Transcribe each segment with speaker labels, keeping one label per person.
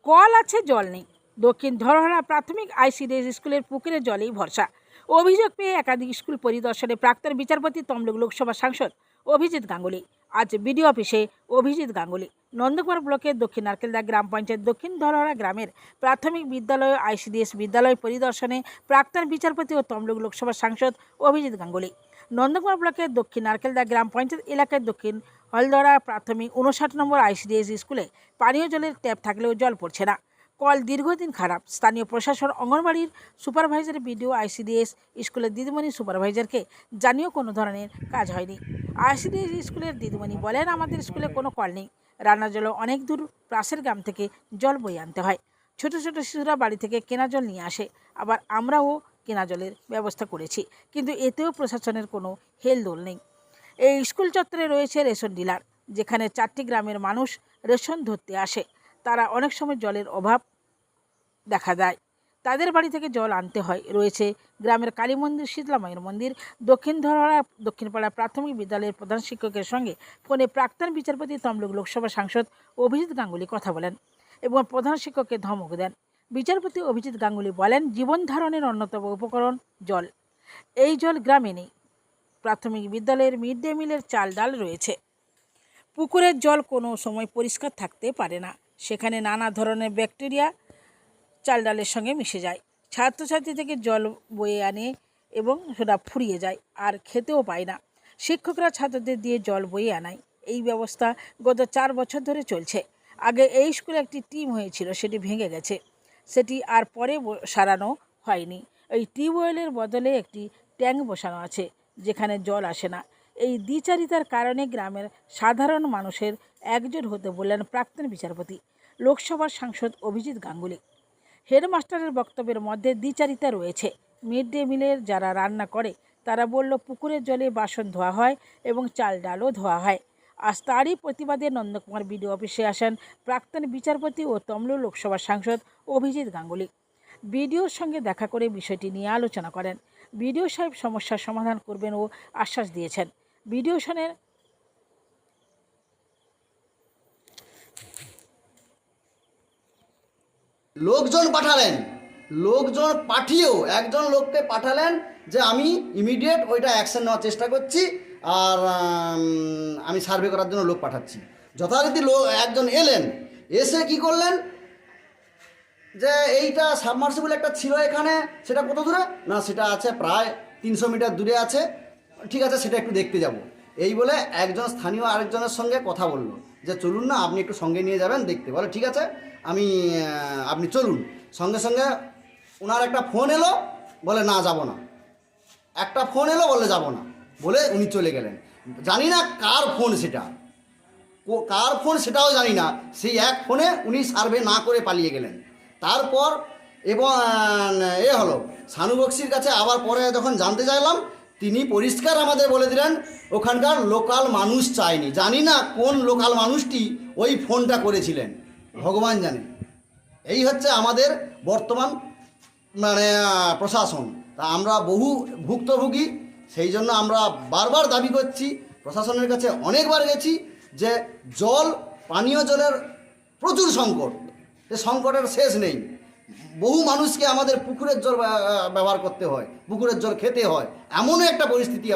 Speaker 1: Call আছে, জল নেই। দক্ষিণ ধরহরা প্রাথমিক আইসিডিএস স্কুলের পুকুরের জলেই ভরসা। অভিযোগ পেয়ে একাধিক স্কুল পরিদর্শনে প্রাক্তন বিচারপতি তমলুক লোকসভা সাংসদ অভিজিৎ গাঙ্গুলি। আজ বিডিও অফিসে অভিজিৎ গাঙ্গুলি। নন্দকুমার ব্লকের দক্ষিণ নারকেলদা গ্রাম পঞ্চায়েত দক্ষিণ ধরহরা গ্রামের প্রাথমিক বিদ্যালয় আইসিডিএস বিদ্যালয় পরিদর্শনে প্রাক্তন বিচারপতি ও তমলুক লোকসভা সাংসদ অভিজিৎ গাঙ্গুলি। নন্দকুমার ব্লকের দক্ষিণ নারকেলদা গ্রাম পঞ্চায়েত এলাকায় দক্ষিণ হলদরা প্রাথমিক 59 নম্বর আইসিডিএস স্কুলে পানীয় জলের ট্যাপ থাকলেও জল পড়ছে না। কল দীর্ঘদিন খারাপ। স্থানীয় প্রশাসন, অঙ্গনবাড়ির সুপারভাইজার, বিডিও, আইসিডিএস স্কুলের দিদিমণি সুপারভাইজারকে জানিয়েও কোনো ধরনের কাজ হয়নি। আইসিডিএস স্কুলের দিদিমণি বলেন, আমাদের স্কুলে কোনো কল নেই। রান্নার জলও অনেক দূর পাশের গ্রাম থেকে জল বয়ে আনতে হয়। ছোট ছোট শিশুরা বাড়ি থেকে কেনা জল নিয়ে আসে, আবার আমরাও কেনা জলের ব্যবস্থা করেছি, কিন্তু এতেও প্রশাসনের কোনো হেলদোল নেই। এই স্কুল চত্বরে রয়েছে রেশন ডিলার, যেখানে 4টি গ্রামের মানুষ রেশন ধরতে আসে। তারা অনেক সময় জলের অভাব দেখা দেয়, তাদের বাড়ি থেকে জল আনতে হয়। রয়েছে গ্রামের কালী মন্দির, শীতলা মায়ের মন্দির। দক্ষিণ ধরহরা দক্ষিণপাড়া প্রাথমিক বিদ্যালয়ের প্রধান শিক্ষকের সঙ্গে ফোনে প্রাক্তন বিচারপতি তমলুক লোকসভা সাংসদ অভিজিৎ গাঙ্গুলি কথা বলেন এবং প্রধান শিক্ষককে ধমক দেন। বিচারপতি অভিজিৎ গাঙ্গুলি বলেন, জীবন ধারণের অন্যতম উপকরণ জল। এই জল গ্রামে নেই। প্রাথমিক বিদ্যালয়ের মিড ডে মিলের চাল ডাল রয়েছে। পুকুরের জল কোনো সময় পরিষ্কার থাকতে পারে না, সেখানে নানা ধরনের ব্যাকটেরিয়া চাল ডালের সঙ্গে মিশে যায়। ছাত্রছাত্রী থেকে জল বয়ে আনে এবং সেটা ফুরিয়ে যায়, আর খেতেও পায় না। শিক্ষকরা ছাত্রদের দিয়ে জল বয়ে আনায়। এই ব্যবস্থা গত 4 বছর ধরে চলছে। আগে এই স্কুলে একটি টিম হয়েছিল, সেটি ভেঙে গেছে, সেটি আর পরে সারানো হয়নি। এই টিউবওয়েলের বদলে একটি ট্যাঙ্ক বসানো আছে, যেখানে জল আসে না। এই দ্বিচারিতার কারণে গ্রামের সাধারণ মানুষের একজোট হতে বললেন প্রাক্তন বিচারপতি লোকসভার সাংসদ অভিজিৎ গাঙ্গুলি। হেডমাস্টারের বক্তব্যের মধ্যে দ্বিচারিতা রয়েছে। মিড ডে মিলের যারা রান্না করে তারা বলল, পুকুরের জলে বাসন ধোয়া হয় এবং চাল ডালও ধোয়া হয়। আজ তারই প্রতিবাদে নন্দকুমার বিডিও অফিসে আসেন প্রাক্তন বিচারপতি ও তমলুক লোকসভা সাংসদ অভিজিৎ গাঙ্গুলি। বিডিওর সঙ্গে দেখা করে বিষয়টি নিয়ে আলোচনা করেন। বিডিও সাহেব সমস্যার সমাধান করবেন ও আশ্বাস দিয়েছেন। বিডিও শোনেন।
Speaker 2: লোকজন পাঠালেন, লোকজন পাঠিয়েও একজন লোককে পাঠালেন যে আমি ইমিডিয়েট ওইটা অ্যাকশন নেওয়ার চেষ্টা করছি, আর আমি সার্ভে করার জন্য লোক পাঠাচ্ছি। যথারীতি একজন এলেন, এসে কি করলেন যে এইটা সাবমার্সিবল একটা ছিল এখানে, সেটা কত দূরে না, সেটা আছে প্রায় 300 মিটার দূরে আছে। ঠিক আছে, সেটা একটু দেখতে যাব। এই বলে একজন স্থানীয় আরেকজনের সঙ্গে কথা বললো যে চলুন না, আপনি একটু সঙ্গে নিয়ে যাবেন দেখতে। বলে ঠিক আছে, আপনি চলুন। সঙ্গে সঙ্গে ওনার একটা ফোন এলো, বলে না যাব না। একটা ফোন এলো, বলে যাব না, বলে উনি চলে গেলেন। জানি না কার ফোন সেটা, কার ফোন সেটাও জানি না। সেই এক ফোনে উনি সার্ভে না করে পালিয়ে গেলেন। তারপর এবং হলো সানু বক্সির কাছে আবার পরে যখন জানতে চাইলাম, তিনি পরিষ্কার আমাদের বলে দিলেন ওখানকার লোকাল মানুষ চায়নি। জানি না কোন লোকাল মানুষটি ওই ফোনটা করেছিলেন, ভগবান জানে। এই হচ্ছে আমাদের বর্তমান প্রশাসন। তা আমরা বহু ভুক্তভোগী, সেই জন্য আমরা বারবার দাবি করছি, প্রশাসনের কাছে অনেকবার গেছি যে জল, পানীয় জলের প্রচুর সংকট, সে সংকটের শেষ নেই। বহু মানুষকে আমাদের পুকুরের জল ব্যবহার করতে হয়, পুকুরের জল খেতে হয়, এমনও একটা পরিস্থিতি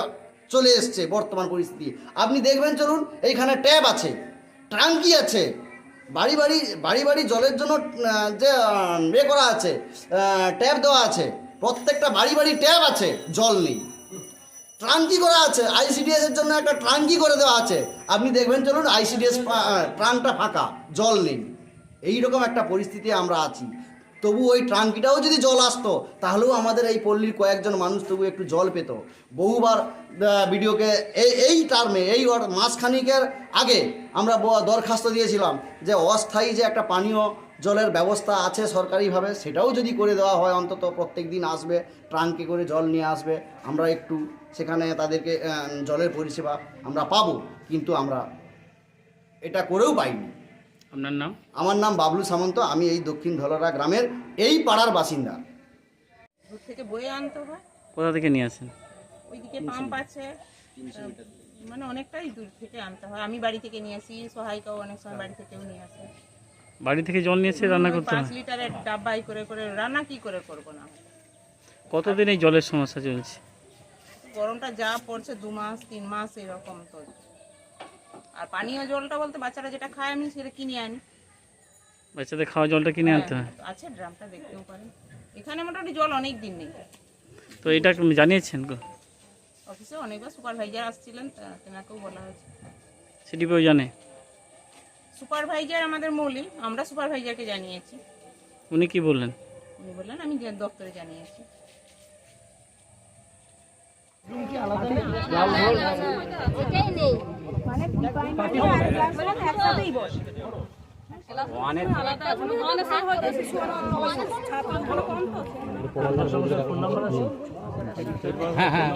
Speaker 2: চলে এসছে বর্তমান পরিস্থিতি। আপনি দেখবেন, চলুন, এইখানে ট্যাপ আছে, ট্যাঙ্কি আছে, বাড়ি বাড়ি জলের জন্য যে করা আছে, ট্যাপ দেওয়া আছে, প্রত্যেকটা বাড়ি ট্যাপ আছে, জল নেই। ট্রাঙ্কি করা আছে, আইসিডিএসের জন্য একটা ট্রাঙ্কি করে দেওয়া আছে। আপনি দেখবেন, চলুন, আইসিডিএস ট্রাঙ্কটা ফাঁকা, জল নেই। এইরকম একটা পরিস্থিতি আমরা আছি। তবু ওই ট্রাঙ্কিটাও যদি জল আসতো, তাহলেও আমাদের এই পল্লীর কয়েকজন মানুষ তবু একটু জল পেত। বহুবার ভিডিওকে এই টার্মে, এই মাসখানিকের আগে আমরা দরখাস্ত দিয়েছিলাম যে অস্থায়ী যে একটা পানীয় জলের ব্যবস্থা আছে সরকারিভাবে, সেটাও যদি করে দেওয়া হয়, অন্তত প্রত্যেক দিন আসবে, ট্রাঙ্কে করে জল নিয়ে আসবে, আমরা একটু সেখানে তাদেরকে জলের পরিষেবা আমরা পাবো। কিন্তু আমরা এটা করেও পাইনি।
Speaker 3: আপনার নাম?
Speaker 2: আমার নাম বাবলু সামন্ত, আমি এই দক্ষিণ ধলরা গ্রামের এই পাড়ার বাসিন্দা।
Speaker 4: দূর থেকে বয়ে আনতে হয়।
Speaker 3: কোথা থেকে নিয়ে আসেন?
Speaker 4: ওইদিকে পাম্প আছে, মানে অনেকটাই দূর থেকে আনতে হয়। আমি বাড়ি থেকে নিয়ে আসি, সহায়িকাও অনেক সময় বাড়ি থেকেও নিয়ে আসে।
Speaker 3: বাড়ি থেকে জল নিয়েছে রান্না করতে
Speaker 4: 5
Speaker 3: হয়?
Speaker 4: লিটারের ডাব্বাই করে করে রান্না কি করে করবো না?
Speaker 3: কতদিন এই জলের সমস্যা চলছে?
Speaker 4: গরমটা যা পড়ছে 2 মাস 3 মাস এরকম তো। আর পানীয় জলটা বলতে বাচ্চারা যেটা খায় আমি সেটা কিনে আনি।
Speaker 3: বাচ্চাদের খাওয়া জলটা কিনে আনতে হয়।
Speaker 4: হ্যাঁ, আছে ড্রামটা দেখতেও পারেন। এখানে মোটামুটি জল অনেক দিন নেই।
Speaker 3: তো এটা জানিয়েছেন গো?
Speaker 4: অফিসে অনেকবার সুপারভাইজার আসছিলেন, তেনাকেও বলা হয়েছে।
Speaker 3: সিডিপিও জানে?
Speaker 4: সুপারভাইজার আমাদের মৌলি, আমরা সুপারভাইজারকে জানিয়েছি।
Speaker 3: উনি কি বললেন?
Speaker 4: উনি বললেন আমি দপ্তরে জানিয়েছি।
Speaker 5: হ্যাঁ